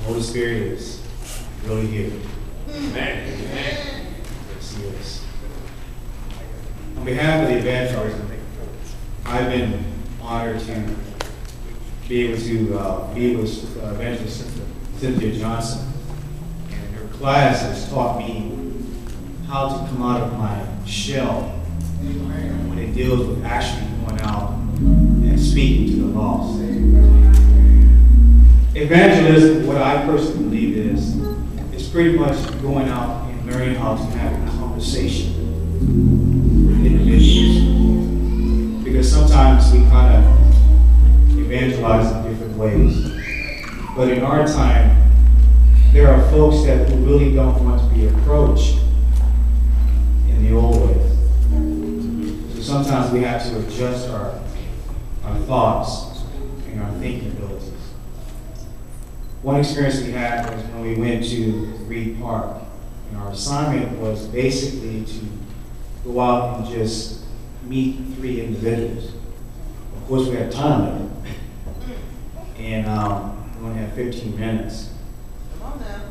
Holy Spirit is really here. Amen. Yes, He is. On behalf of the evangelism, I've been honored to be able to be with Evangelist Cynthia Johnson. And her class has taught me how to come out of my shell when it deals with actually going out and speaking to the lost. Evangelism, what I personally believe is pretty much going out and learning how to have a conversation with individuals. Because sometimes we kind of evangelize in different ways. But in our time, there are folks that who really don't want to be approached in the old ways. So sometimes we have to adjust our thoughts and our thinking abilities. One experience we had was when we went to Reed Park. And our assignment was basically to go out and just meet 3 individuals. Of course, we had time limit. And we only had 15 minutes. Come on now.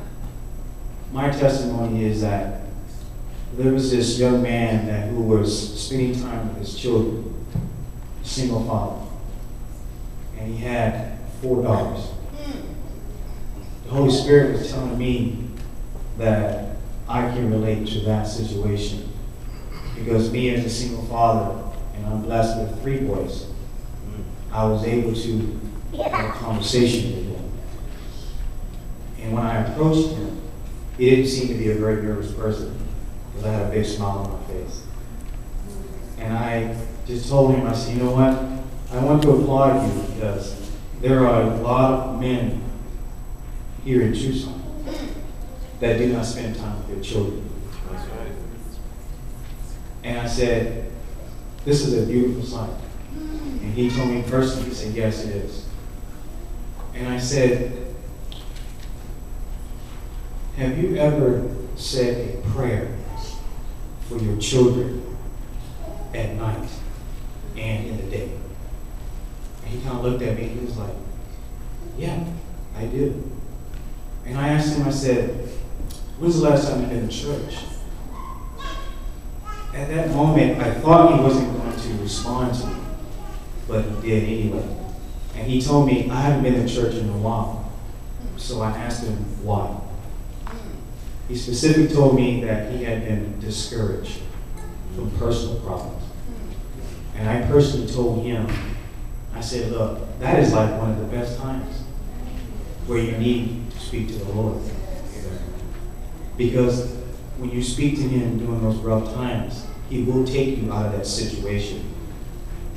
My testimony is that there was this young man who was spending time with his children, a single father. And he had 4 daughters. The Holy Spirit was telling me that I can relate to that situation. Because me as a single father, and I'm blessed with 3 boys, I was able to have a conversation with him. And when I approached him, he didn't seem to be a very nervous person, because I had a big smile on my face. And I just told him, I said, you know what? I want to applaud you because there are a lot of men here in Tucson that do not spend time with their children. That's right. And I said, this is a beautiful sight. And he told me personally, he said, yes, it is. And I said, have you ever said a prayer for your children at night and in the day? And he kind of looked at me and he was like, yeah, I do. And I asked him, I said, when's the last time you've been in church? At that moment, I thought he wasn't going to respond to me, but he did anyway. And he told me, I haven't been in church in a while. So I asked him why. He specifically told me that he had been discouraged from personal problems. And I personally told him, I said, look, that is like one of the best times where you need to speak to the Lord. Because when you speak to him during those rough times, he will take you out of that situation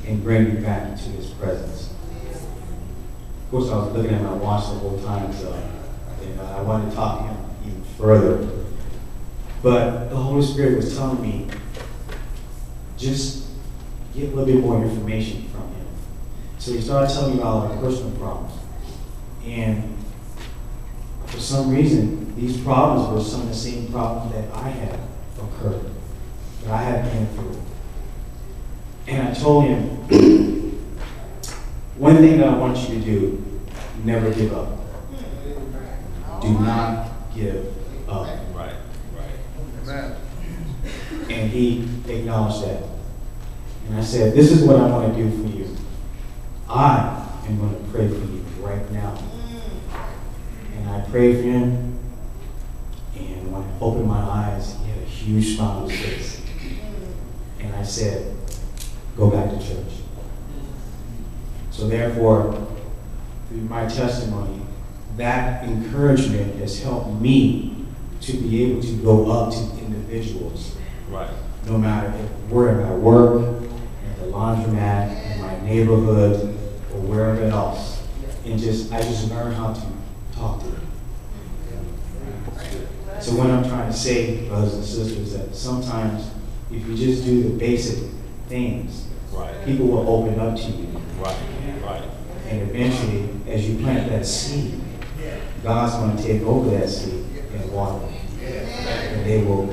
and bring you back into his presence. Of course, I was looking at my watch the whole time, so and I wanted to talk to him even further. But the Holy Spirit was telling me, just get a little bit more information from him. So he started telling me about our personal problems. And for some reason, these problems were some of the same problems that I had occurred, that I had been through. And I told him, one thing that I want you to do, never give up. Do not give up. Right. Amen. And he acknowledged that. And I said, this is what I want to do for you. I am going to pray for you right now. And I prayed for him, and when I opened my eyes, he had a huge smile on his face. And I said, go back to church. So therefore, through my testimony, that encouragement has helped me to be able to go up to individuals. Right. No matter where I work, at the laundromat, in my neighborhood, or wherever else. And I just learned how to talk to them. So what I'm trying to say, brothers and sisters, that sometimes if you just do the basic things, right, people will open up to you. Right. And eventually, as you plant that seed, God's going to take over that seed and water it. And they will